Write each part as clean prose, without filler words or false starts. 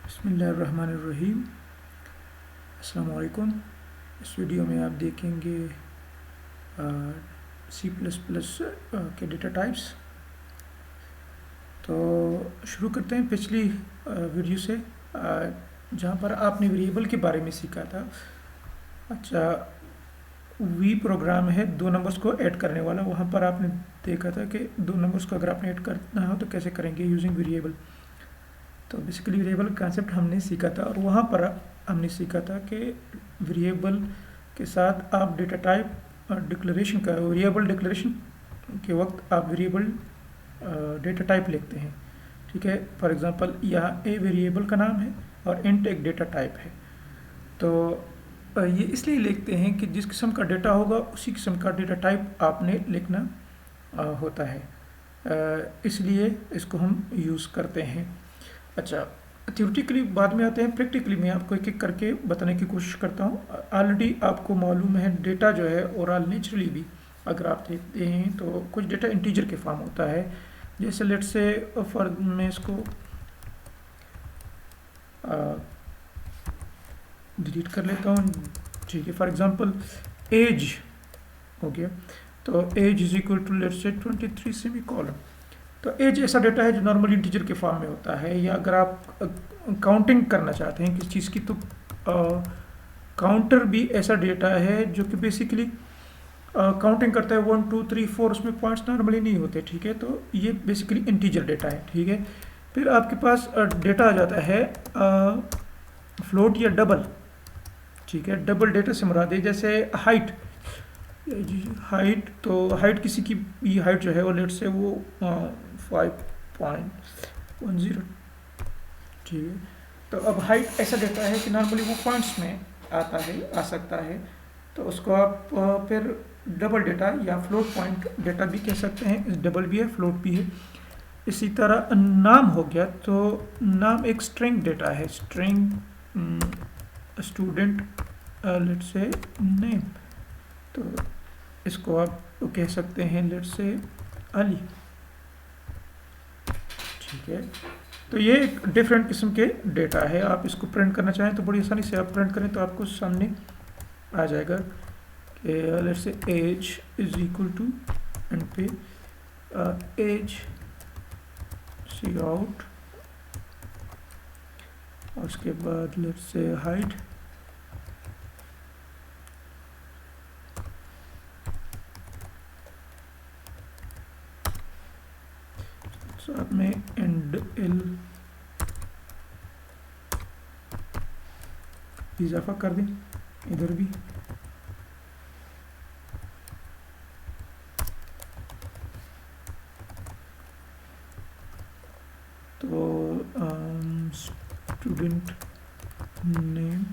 बिस्मिल्लाहिर्रहमानिर्रहीम। अस्सलाम वालेकुम। इस वीडियो में आप देखेंगे सी प्लस प्लस के डेटा टाइप्स। तो शुरू करते हैं पिछली वीडियो से, जहाँ पर आपने वेरिएबल के बारे में सीखा था। अच्छा, वी प्रोग्राम है 2 नंबर्स को ऐड करने वाला। वहाँ पर आपने देखा था कि 2 नंबर्स को अगर आपने ऐड करना हो तो कैसे करेंगे यूजिंग वेरिएबल। तो बेसिकली वेरिएबल कॉन्सेप्ट हमने सीखा था, और वहाँ पर हमने सीखा था कि वेरिएबल के साथ आप डेटा टाइप डिक्लेरेशन का वेरिएबल डिक्लेरेशन के वक्त आप वेरिएबल डेटा टाइप लिखते हैं। ठीक है, फॉर एग्जांपल यहाँ ए वेरिएबल का नाम है और इंट एक डेटा टाइप है। तो ये इसलिए लिखते हैं कि जिस किस्म का डेटा होगा उसी किस्म का डेटा टाइप आपने लिखना होता है, इसलिए इसको हम यूज़ करते हैं। अच्छा, थ्योरेटिकली बाद में आते हैं, प्रैक्टिकली मैं आपको एक एक करके बताने की कोशिश करता हूँ। ऑलरेडी आपको मालूम है डेटा जो है ओवरऑल नेचुरली भी अगर आप देखते हैं तो कुछ डेटा इंटीजर के फॉर्म होता है। जैसे लेट्स से फॉर मैं इसको डिलीट कर लेता हूँ। ठीक है, फॉर एग्जांपल एज हो गया, तो age is equal to let's say 23 semicolon. तो एज ऐसा डेटा है जो नॉर्मली इंटीजर के फॉर्म में होता है। या अगर आप काउंटिंग करना चाहते हैं किसी चीज़ की, तो काउंटर भी ऐसा डेटा है जो कि बेसिकली काउंटिंग करता है 1 2 3 4, उसमें पॉइंट्स नॉर्मली नहीं होते। ठीक है, तो ये बेसिकली इंटीजर डेटा है। ठीक है, फिर आपके पास डेटा आ जाता है फ्लोट या डबल। ठीक है, डबल डेटा से मुराद है जैसे हाइट। तो हाइट किसी की भी हाइट जो है वो लेट से वो 5.10। ठीक है, तो अब हाइट ऐसा डेटा है कि नॉर्मली वो पॉइंट्स में आ सकता है, तो उसको आप फिर डबल डेटा या फ्लोट पॉइंट डेटा भी कह सकते हैं। डबल भी है, फ्लोट भी है। इसी तरह नाम हो गया, तो नाम एक स्ट्रिंग डेटा है। स्ट्रिंग स्टूडेंट लेट से नेम, तो इसको आप कह सकते हैं लेट से अली। ठीक है, तो ये एक डिफरेंट किस्म के डेटा है। आप इसको प्रिंट करना चाहें तो बड़ी आसानी से आप प्रिंट करें तो आपको सामने आ जाएगा कि let say age is equal to end पे एज सी आउट, और उसके बाद लेट से हाइट साथ में एंड एल इजाफा कर दें इधर भी। तो स्टूडेंट नेम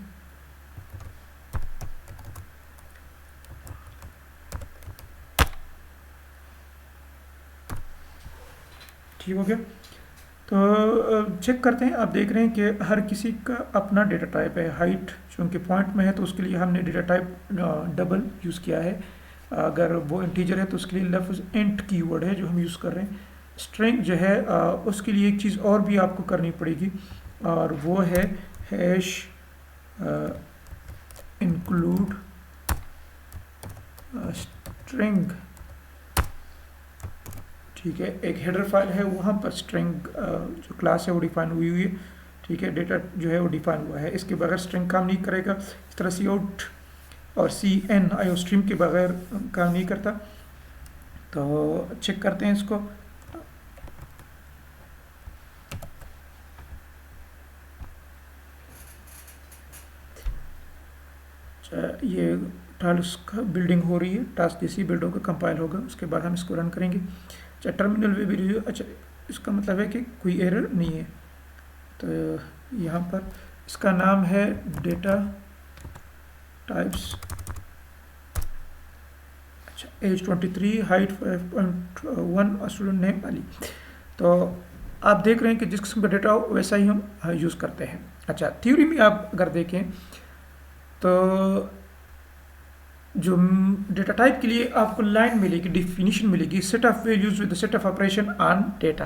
ठीक हो गया। तो चेक करते हैं, आप देख रहे हैं कि हर किसी का अपना डेटा टाइप है। हाइट चूँकि पॉइंट में है तो उसके लिए हमने डेटा टाइप डबल यूज़ किया है। अगर वो इंटीजर है तो उसके लिए लफ्ज़ इंट कीवर्ड है जो हम यूज़ कर रहे हैं। स्ट्रिंग जो है उसके लिए एक चीज़ और भी आपको करनी पड़ेगी, और वो है हैश इंक्लूड स्ट्रिंग। ठीक है, एक हेडर फाइल है, वहाँ पर स्ट्रिंग जो क्लास है वो डिफाइन हुई है। ठीक है, डेटा जो है वो डिफाइन हुआ है, इसके बगैर स्ट्रिंग काम नहीं करेगा। इस तरह सी आउट और सी एन आईओ स्ट्रीम के बगैर काम नहीं करता। तो चेक करते हैं इसको। ये टास्क बिल्डिंग हो रही है, टास्क जैसी बिल्ड होगा, कंपाइल होगा, उसके बाद हम इसको रन करेंगे। अच्छा, टर्मिनल पे भी अच्छा, इसका मतलब है कि कोई एरर नहीं है। तो यहाँ पर इसका नाम है डेटा टाइप्स। अच्छा, एज 23, हाइट 5.1 और स्टूडेंट नेम अली। तो आप देख रहे हैं कि जिस किस्म का डेटा हो वैसा ही हम यूज़ करते हैं। अच्छा, थ्योरी में आप अगर देखें तो जो डेटा टाइप के लिए आपको लाइन मिलेगी, डिफिनीशन मिलेगी, set of values with set of operation on data.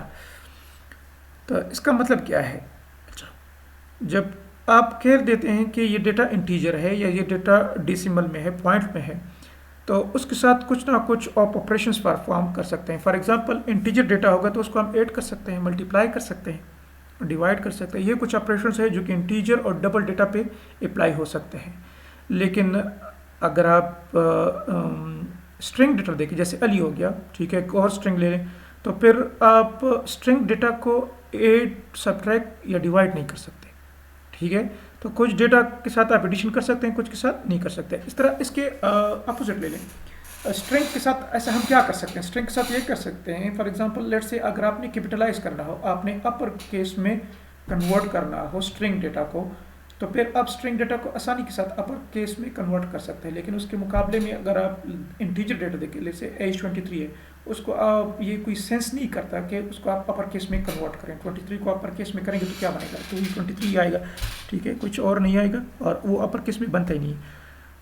तो इसका मतलब क्या है? अच्छा, जब आप कह देते हैं कि ये डेटा इंटीजर है या ये डेटा डेसिमल में है, पॉइंट में है, तो उसके साथ कुछ ना कुछ आप ऑपरेशंस परफॉर्म कर सकते हैं। फॉर एग्जांपल इंटीजर डेटा होगा तो उसको हम ऐड कर सकते हैं, मल्टीप्लाई कर सकते हैं, डिवाइड कर सकते हैं। ये कुछ ऑपरेशंस है जो कि इंटीजर और डबल डेटा पे अप्लाई हो सकते हैं। लेकिन अगर आप स्ट्रिंग डेटा देखें, जैसे अली हो गया, ठीक है, एक और स्ट्रिंग ले लें, तो फिर आप स्ट्रिंग डेटा को ऐड, सब्ट्रैक्ट या डिवाइड नहीं कर सकते, ठीक है। तो कुछ डेटा के साथ आप एडिशन कर सकते हैं, कुछ के साथ नहीं कर सकते। इस तरह इसके अपोजिट ले लें, स्ट्रिंग के साथ ऐसा हम क्या कर सकते हैं? स्ट्रिंग के साथ ये कर सकते हैं, फॉर एग्जांपल लेट्स से अगर आपने कैपिटलाइज करना हो, आपने अपर केस में कन्वर्ट करना हो स्ट्रिंग डेटा को, तो फिर आप स्ट्रिंग डेटा को आसानी के साथ अपर केस में कन्वर्ट कर सकते हैं। लेकिन उसके मुकाबले में अगर आप इंटीजर डेटा देखें, जैसे एज 23 है, उसको आप ये कोई सेंस नहीं करता कि उसको आप अपर केस में कन्वर्ट करें। 23 को अपर केस में करेंगे तो क्या बनेगा? तो 23 आएगा, ठीक है, कुछ और नहीं आएगा, और वो अपर केस में बनता ही नहीं।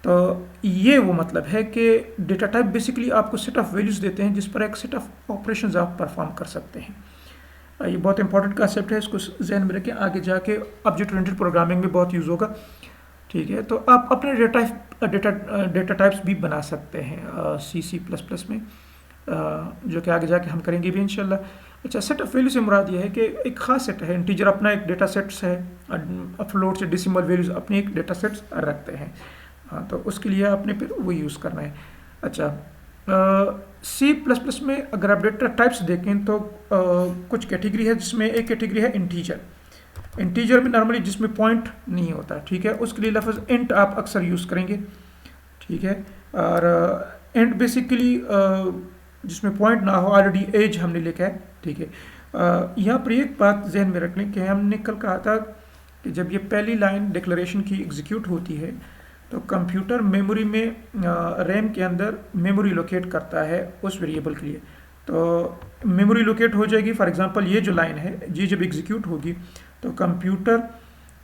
तो ये वो मतलब है कि डेटा टाइप बेसिकली आपको सेट ऑफ वैल्यूज़ देते हैं जिस पर एक सेट ऑफ ऑपरेशंस आप परफॉर्म कर सकते हैं। ये बहुत इंपॉर्टेंट कंसेप्ट है, इसको जहन में रखें, आगे जाके ऑब्जेक्ट ओरिएंटेड प्रोग्रामिंग में बहुत यूज़ होगा, ठीक है। तो आप अपने डेटा टाइप्स भी बना सकते हैं C++ में, जो कि आगे जाके हम करेंगे भी इंशाल्लाह। अच्छा, सेट ऑफ वैल्यू से मुराद ये है कि एक खास सेट है, इंटीजर अपना एक डेटा सेट्स है, फ्लोट से डेसिमल वैल्यूज़ अपने एक डेटा सेट्स रखते हैं, तो उसके लिए आपने फिर वो यूज़ करना है। अच्छा, C++ में अगर आप डेटा टाइप्स देखें तो कुछ कैटेगरी है, जिसमें एक कैटेगरी है इंटीजर। इंटीजर में नॉर्मली जिसमें पॉइंट नहीं होता, ठीक है, उसके लिए लफ्ज़ इंट आप अक्सर यूज़ करेंगे, ठीक है। और इंट बेसिकली जिसमें पॉइंट ना हो, ऑलरेडी एज हमने लिखा है, ठीक है। यहाँ पर एक बात जहन में रख लें कि हमने कल कहा था कि जब ये पहली लाइन डिक्लेरेशन की एग्जीक्यूट होती है तो कंप्यूटर मेमोरी में रैम के अंदर मेमोरी लोकेट करता है उस वेरिएबल के लिए। तो मेमोरी लोकेट हो जाएगी, फॉर एग्जांपल ये जो लाइन है, ये जब एग्जीक्यूट होगी तो कंप्यूटर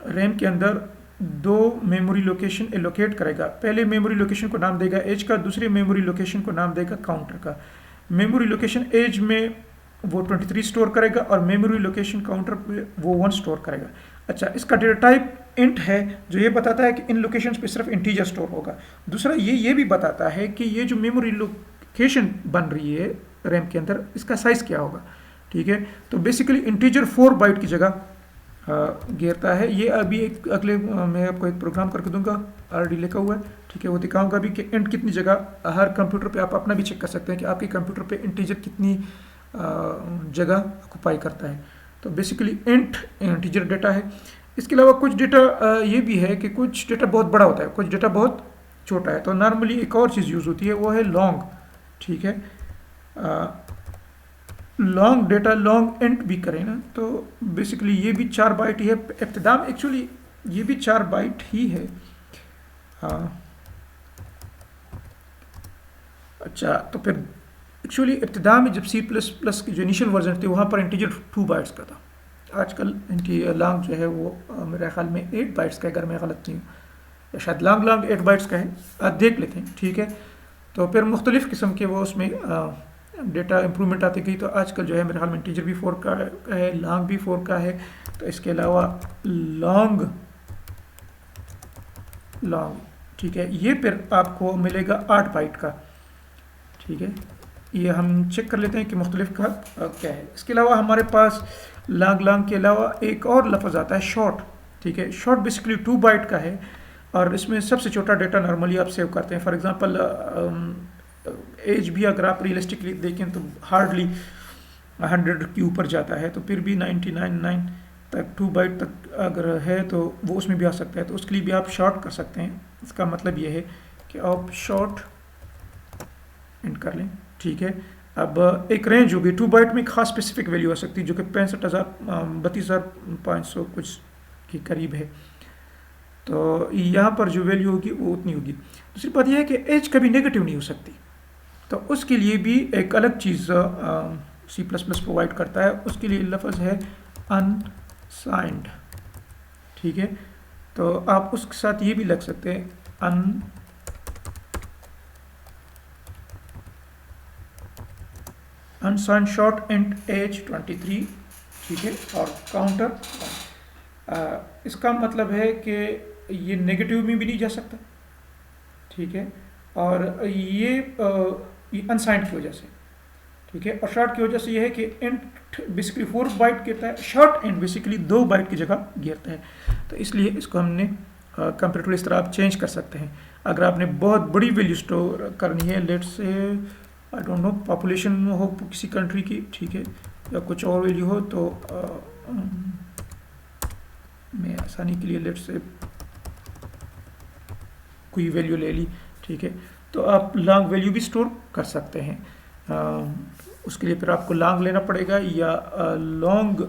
रैम के अंदर दो मेमोरी लोकेशन एलोकेट करेगा। पहले मेमोरी लोकेशन को नाम देगा एज का, दूसरे मेमोरी लोकेशन को नाम देगा काउंटर का। मेमोरी लोकेशन एज में वो 23 स्टोर करेगा और मेमोरी लोकेशन काउंटर पे वो 1 स्टोर करेगा। अच्छा, इसका डेटा टाइप इंट है, जो ये बताता है कि इन लोकेशंस पे सिर्फ इंटीजर स्टोर होगा। दूसरा ये भी बताता है कि ये जो मेमोरी लोकेशन बन रही है रैम के अंदर, इसका साइज़ क्या होगा, ठीक है। तो बेसिकली इंटीजर 4 बाइट की जगह घेरता है। ये अभी एक अगले मैं आपको एक प्रोग्राम करके दूंगा, ऑलरेडी लिखा हुआ है, ठीक है, वो दिखाऊंगा भी कि इंट कितनी जगह। हर कंप्यूटर पे आप अपना भी चेक कर सकते हैं कि आपके कंप्यूटर पे इंटीजर कितनी जगह ऑक्यूपाई करता है। तो बेसिकली इंट इंटीजर डेटा है। इसके अलावा कुछ डेटा ये भी है कि कुछ डेटा बहुत बड़ा होता है, कुछ डेटा बहुत छोटा है। तो नॉर्मली एक और चीज़ यूज़ होती है, वो है लॉन्ग, ठीक है। लॉन्ग डेटा लॉन्ग इंट भी करें ना, तो बेसिकली ये भी 4 बाइट ही है। इब्तिदा में एक्चुअली ये भी 4 बाइट ही है। अच्छा, तो फिर एक्चुअली इब्तिदा में जब C++ की जो इनिशियल वर्जन थे वहाँ पर इंटीजर 2 बाइट्स का था। आजकल लॉन्ग जो है वो मेरे ख्याल में 8 बाइट्स का है, अगर मैं गलत नहीं हूँ, या शायद लॉन्ग 8 बाइट्स का है, आप देख लेते हैं, ठीक है। तो फिर मुख्तलिफ़ किस्म के वो उसमें डेटा इम्प्रूवमेंट आती गई। तो आजकल जो है मेरे ख्याल में इंटीजर भी 4 का है, लॉन्ग भी 4 का है। तो इसके अलावा लॉन्ग, ठीक है, ये फिर आपको मिलेगा 8 बाइट का, ठीक है। ये हम चेक कर लेते हैं कि मुख्तलिफ का क्या है। इसके अलावा हमारे पास लॉन्ग के अलावा एक और लफ्ज़ आता है शॉर्ट, ठीक है। शॉर्ट बेसिकली 2 बाइट का है और इसमें सबसे छोटा डेटा नॉर्मली आप सेव करते हैं। फॉर एग्जांपल एज भी अगर आप रियलिस्टिकली देखें तो हार्डली 100 के ऊपर जाता है, तो फिर भी 99 तक 2 बाइट तक अगर है तो वो उसमें भी आ सकता है। तो उसके लिए भी आप शॉर्ट कर सकते हैं। इसका मतलब ये है कि आप शॉर्ट एंड कर लें, ठीक है। अब एक रेंज होगी 2 बाइट में, खास स्पेसिफिक वैल्यू हो सकती है जो कि 32,500 कुछ के करीब है। तो यहाँ पर जो वैल्यू होगी वो उतनी होगी। दूसरी बात यह है कि एज कभी नेगेटिव नहीं हो सकती, तो उसके लिए भी एक अलग चीज़ C++ प्रोवाइड करता है। उसके लिए लफ्ज़ है अनसाइंड, ठीक है। तो आप उसके साथ ये भी लग सकते हैं अनसाइंड शॉर्ट इंट एज 23, ठीक है, और काउंटर। इसका मतलब है कि ये नेगेटिव में भी नहीं जा सकता, ठीक है, और ये अनसाइंड की वजह से, ठीक है, और शॉर्ट की वजह से ये है कि इंट बेसिकली 4 बाइट गिरता है, शॉर्ट इंट बेसिकली 2 बाइट की जगह गिरता है। तो इसलिए इसको हमने कंप्यूटर इस तरह आप चेंज कर सकते हैं। अगर आपने बहुत बड़ी वैल्यू स्टोर करनी है, let's say I don't know population हो किसी कंट्री की, ठीक है, या कुछ और वैल्यू हो, तो मैं आसानी के लिए लेट्स से कोई वैल्यू ले ली, ठीक है, तो आप लॉन्ग वैल्यू भी स्टोर कर सकते हैं। उसके लिए फिर आपको लॉन्ग लेना पड़ेगा या लॉन्ग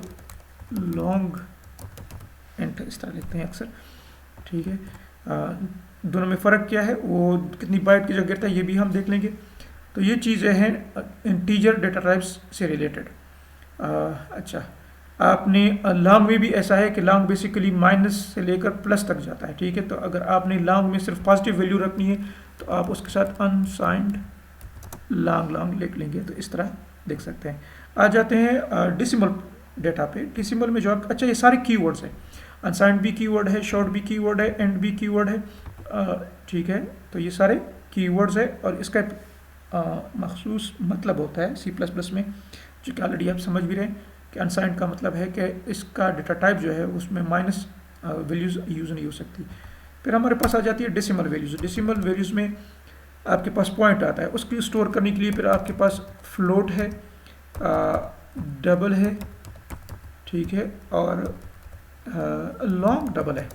एंट इस तरह लिखते हैं अक्सर, ठीक है। दोनों में फ़र्क क्या है, वो कितनी बाइट की जगह गिरता है, ये भी हम देख लेंगे। तो ये चीज़ें हैं इंटीजर डेटा टाइप्स से रिलेटेड। अच्छा, आपने लॉन्ग में भी ऐसा है कि लॉन्ग बेसिकली माइनस से लेकर प्लस तक जाता है, ठीक है। तो अगर आपने लॉन्ग में सिर्फ पॉजिटिव वैल्यू रखनी है तो आप उसके साथ अनसाइंड लॉन्ग लिख लेंगे, तो इस तरह देख सकते हैं। आ जाते हैं डेसिमल डेटा पे। डेसिमल में जो अच्छा, ये सारे कीवर्ड्स हैं, अनसाइंड भी कीवर्ड है, शॉर्ट भी कीवर्ड है, एंड भी कीवर्ड है, ठीक है। तो ये सारे कीवर्ड्स है और इसका मखसूस मतलब होता है C++ में, जो कि ऑलरेडी आप समझ भी रहे हैं कि अनसाइंड का मतलब है कि इसका डेटा टाइप जो है उसमें माइनस वैल्यूज़ यूज़ नहीं हो सकती। फिर हमारे पास आ जाती है डेसिमल वैल्यूज़। डेसिमल वैल्यूज़ में आपके पास पॉइंट आता है, उसकी स्टोर करने के लिए फिर आपके पास फ्लोट है, डबल है, ठीक है, और लॉन्ग डबल है,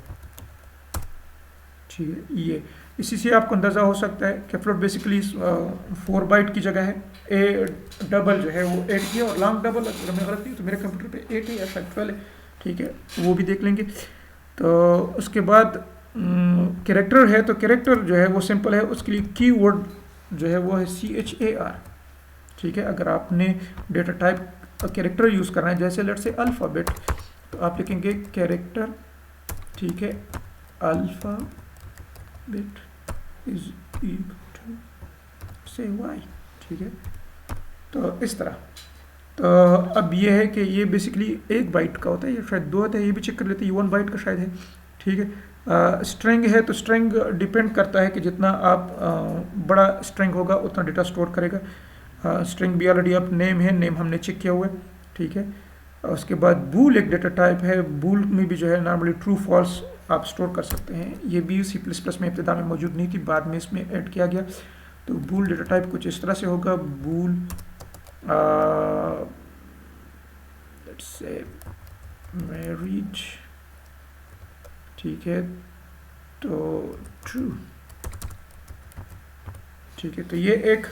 ठीक है। ये इसी से आपको अंदाज़ा हो सकता है कि फ्लोट बेसिकली 4 बाइट की जगह है, ए डबल जो है वो 8 की है, और लॉन्ग डबल अगर मैं गलत नहीं तो मेरे कंप्यूटर पे 8 है या शायद 12 है, ठीक है, वो भी देख लेंगे। तो उसके बाद कैरेक्टर है, तो कैरेक्टर जो है वो सिंपल है, उसके लिए कीवर्ड जो है वो है CHAR, ठीक है। अगर आपने डेटा टाइप कैरेक्टर यूज़ करना है, जैसे लेट्स से अल्फ़ाबेट, तो आप लिखेंगे कैरेक्टर, ठीक है, अल्फ़ाबेट इज इक्वल टू से Y, ठीक है। तो इस तरह, तो अब ये है कि ये बेसिकली 1 बाइट का होता है, ये शायद 2 होता है, ये भी चेक कर लेते हैं, ये 1 बाइट का शायद है, ठीक है। स्ट्रिंग है, तो स्ट्रिंग डिपेंड करता है कि जितना आप बड़ा स्ट्रिंग होगा उतना डेटा स्टोर करेगा। स्ट्रिंग भी ऑलरेडी आप नेम है, नेम हमने चेक किया हुआ है, ठीक है। उसके बाद बूल एक डेटा टाइप है, बूल में भी जो है नॉर्मली ट्रू फॉल्स आप स्टोर कर सकते हैं। ये भी C++ में इब्तिदा में मौजूद नहीं थी, बाद में इसमें ऐड किया गया। तो बूल डेटा टाइप कुछ इस तरह से होगा, बूल लेट्स से मैरिज, ठीक है, तो ट्रू, ठीक है। तो ये एक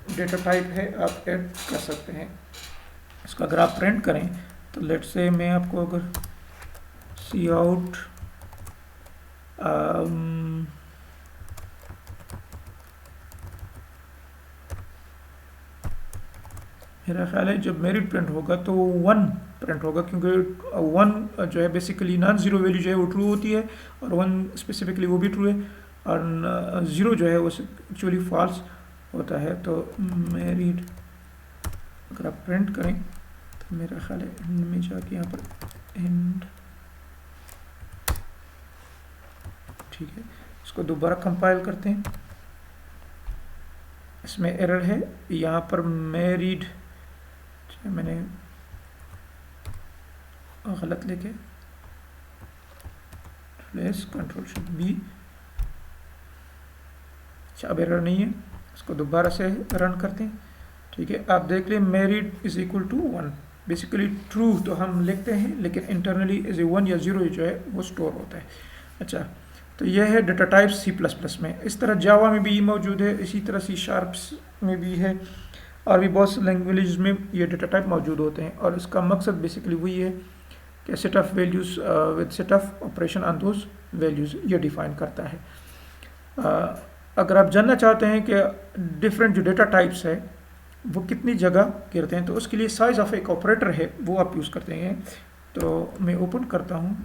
डेटा टाइप है, आप ऐड कर सकते हैं। इसको अगर आप प्रिंट करें तो लेट्स से मैं आपको अगर सी आउट मेरा ख्याल है जब मेरिट प्रिंट होगा तो 1 प्रिंट होगा, क्योंकि 1 जो है बेसिकली नॉन ज़ीरो वैल्यू जो है वो ट्रू होती है, और 1 स्पेसिफिकली वो भी ट्रू है, और 0 जो है वो एक्चुअली फॉल्स होता है। तो मेरिट अगर आप प्रिंट करें तो मेरा ख्याल है एंड में जाके यहाँ पर एंड, ठीक है। इसको दोबारा कंपाइल करते हैं, इसमें एरर है यहाँ पर मैरिड, मैंने गलत लेके प्लेस कंट्रोल शिफ्ट बी, अच्छा अब एरर नहीं है, इसको दोबारा से रन करते हैं, ठीक है। आप देख लें married is equal to 1, basically true तो हम लिखते हैं लेकिन इंटरनली इज 1 या 0 जो है वो स्टोर होता है। अच्छा, तो यह है डेटा टाइप C++ में। इस तरह जावा में भी मौजूद है, इसी तरह C# में भी है, और भी बहुत से लैंग्वेज में ये डेटा टाइप मौजूद होते हैं, और इसका मकसद बेसिकली वही है कि set of values with set of operation on those values ये डिफ़ाइन करता है। अगर आप जानना चाहते हैं कि डिफरेंट जो डेटा टाइप्स है वो कितनी जगह गिरते हैं, तो उसके लिए साइज ऑफ एक ऑपरेटर है वो आप यूज़ करते हैं। तो मैं ओपन करता हूँ,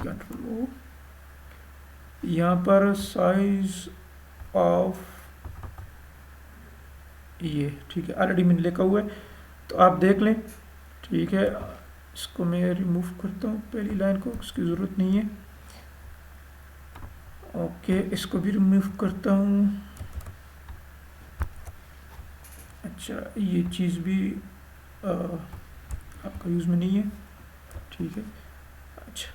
कंट्रोल, यहाँ पर साइज ऑफ ये, ठीक है, ऑलरेडी मैंने लिखा हुआ है, तो आप देख लें, ठीक है, इसको मैं रिमूव करता हूँ, पहली लाइन को, इसकी ज़रूरत नहीं है। ओके, इसको भी रिमूव करता हूँ। अच्छा, ये चीज़ भी आपका यूज़ में नहीं है, ठीक है। अच्छा,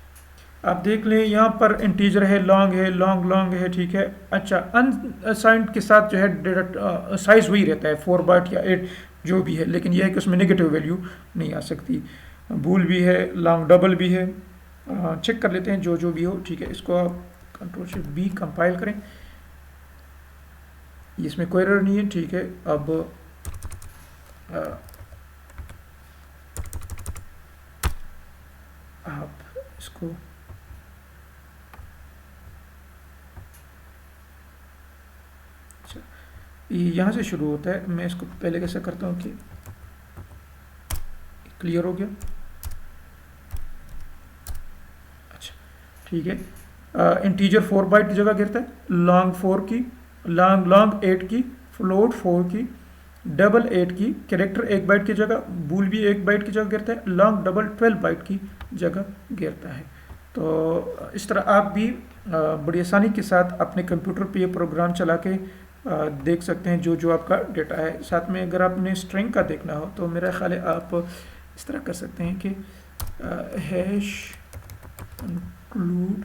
आप देख लें यहाँ पर इंटीजर है, लॉन्ग है, लॉन्ग लॉन्ग है, ठीक है। अच्छा, अनसाइंड के साथ जो है डेटा साइज़ वही रहता है 4 बाइट या 8 जो भी है, लेकिन यह है कि उसमें नेगेटिव वैल्यू नहीं आ सकती। बूल भी है, लॉन्ग डबल भी है। चेक कर लेते हैं जो जो भी हो, ठीक है। इसको आप Ctrl+B कंपाइल करें, इसमें कोई एरर नहीं है, ठीक है। अब आप इसको यहाँ से शुरू होता है। मैं इसको पहले कैसे करता हूँ कि क्लियर हो गया। अच्छा, ठीक है। इंटीजर 4 बाइट की जगह गिरता है, लॉन्ग 4 की, लॉन्ग 8 की, फ्लोट 4 की, डबल 8 की, कैरेक्टर 1 बाइट की जगह, बूल भी 1 बाइट की जगह गिरता है, लॉन्ग डबल 12 बाइट की जगह गिरता है। तो इस तरह आप भी बड़ी आसानी के साथ अपने कंप्यूटर पे ये प्रोग्राम चला के देख सकते हैं जो जो आपका डेटा है। साथ में अगर आपने स्ट्रिंग का देखना हो तो मेरा ख्याल है आप इस तरह कर सकते हैं कि हैश इंक्लूड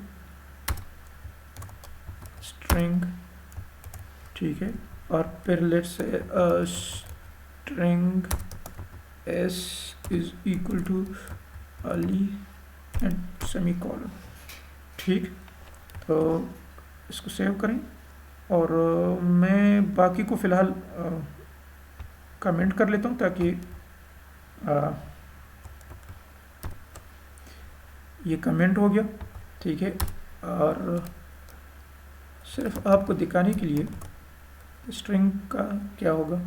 स्ट्रिंग, ठीक है, और फिर let's say string s is equal to Ali and semicolon, ठीक। तो इसको सेव करें और मैं बाकी को फ़िलहाल कमेंट कर लेता हूँ ताकि ये कमेंट हो गया, ठीक है। और सिर्फ आपको दिखाने के लिए स्ट्रिंग का क्या होगा,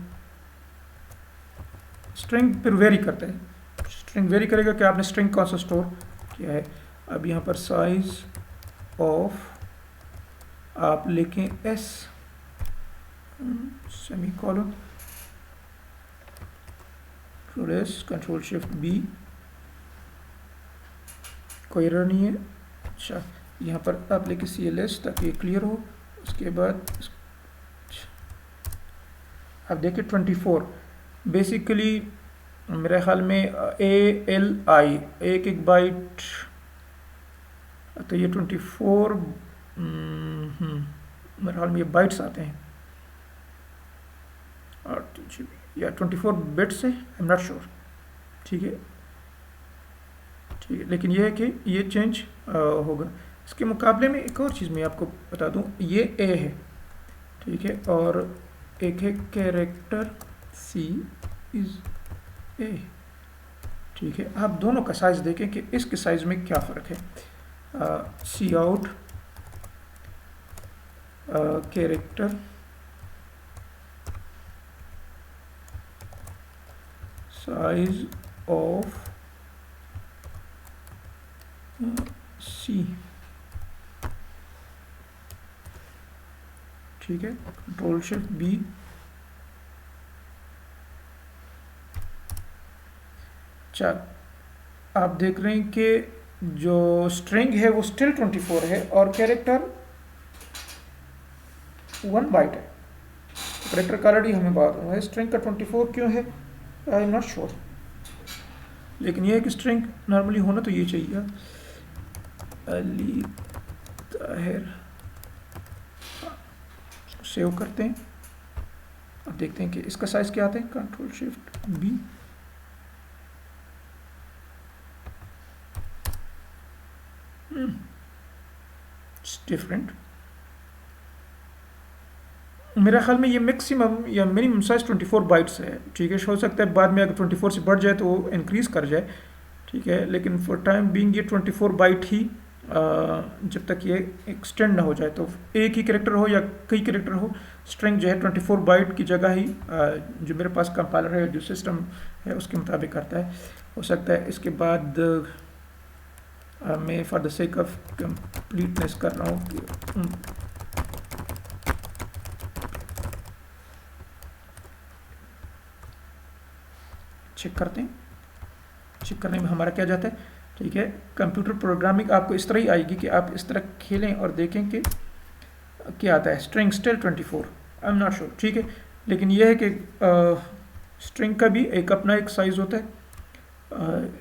स्ट्रिंग फिर वेरी करता है, स्ट्रिंग वेरी करेगा कि आपने स्ट्रिंग कौन सा स्टोर किया है। अब यहाँ पर साइज ऑफ आप लिखें s सेमीकोलन, Ctrl+Shift+B, कोई एरर नहीं है। अच्छा, यहाँ पर आप लिखें CLS ताकि ये क्लियर हो। उसके बाद आप देखिए 24 बेसिकली मेरे ख्याल में ALI एक एक बाइट, तो ये 24 मेरे ख्याल में ये बाइट्स आते हैं और या 24 बिट्स है, आई एम नॉट श्योर, ठीक है, ठीक है। लेकिन ये है कि ये चेंज होगा। इसके मुकाबले में एक और चीज़ मैं आपको बता दूं, ये A है, ठीक है, और एक है कैरेक्टर C इज़ A, ठीक है। आप दोनों का साइज़ देखें कि इसके साइज़ में क्या फ़र्क है। Cout character size of C, ठीक है। Ctrl+Shift+B, चल आप देख रहे हैं कि जो स्ट्रिंग है वो स्टिल 24 है और कैरेक्टर 1 बाइट है। कैरेक्टर का ऑलरेडी हमें बात हुआ है, स्ट्रिंग का 24 क्यों है आई एम नॉट श्योर, लेकिन ये है कि स्ट्रिंग नॉर्मली होना तो ये चाहिए अली ताहिर। इसको सेव करते हैं, अब देखते हैं कि इसका साइज क्या आता है। Ctrl+Shift+B, different. मेरा ख्याल में ये मैक्सिमम या मिनिमम साइज 24 बाइट्स है, ठीक है। हो सकता है बाद में अगर 24 से बढ़ जाए तो वो इंक्रीज़ कर जाए, ठीक है, लेकिन फॉर टाइम बीइंग ये 24 बाइट ही जब तक ये एक्सटेंड ना हो जाए। तो एक ही कैरेक्टर हो या कई कैरेक्टर हो, स्ट्रिंग जो है 24 बाइट की जगह ही जो मेरे पास कंपाइलर है, जो सिस्टम है उसके मुताबिक करता है। हो सकता है इसके बाद मैं for the sake of completeness कर रहा हूँ कि चेक करते हैं। चेक करने में हमारा क्या जाता है, ठीक है। कंप्यूटर प्रोग्रामिंग आपको इस तरह ही आएगी कि आप इस तरह खेलें और देखें कि क्या आता है। String still 24, I am not sure, ठीक है। लेकिन यह है कि स्ट्रिंग का भी एक अपना एक साइज़ होता है,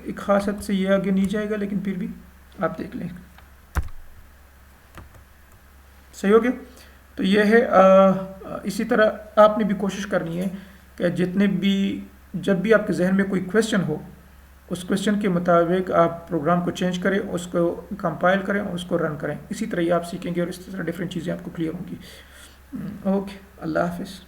एक ख़ास हद से ये आगे नहीं जाएगा, लेकिन फिर भी आप देख लें। सही हो गया। तो ये है इसी तरह आपने भी कोशिश करनी है कि जितने भी, जब भी आपके जहन में कोई क्वेश्चन हो, उस क्वेश्चन के मुताबिक आप प्रोग्राम को चेंज करें, उसको कंपाइल करें और उसको रन करें। इसी तरह ही आप सीखेंगे और इस तरह डिफरेंट चीज़ें आपको क्लियर होंगी। ओके, अल्लाह हाफिज़।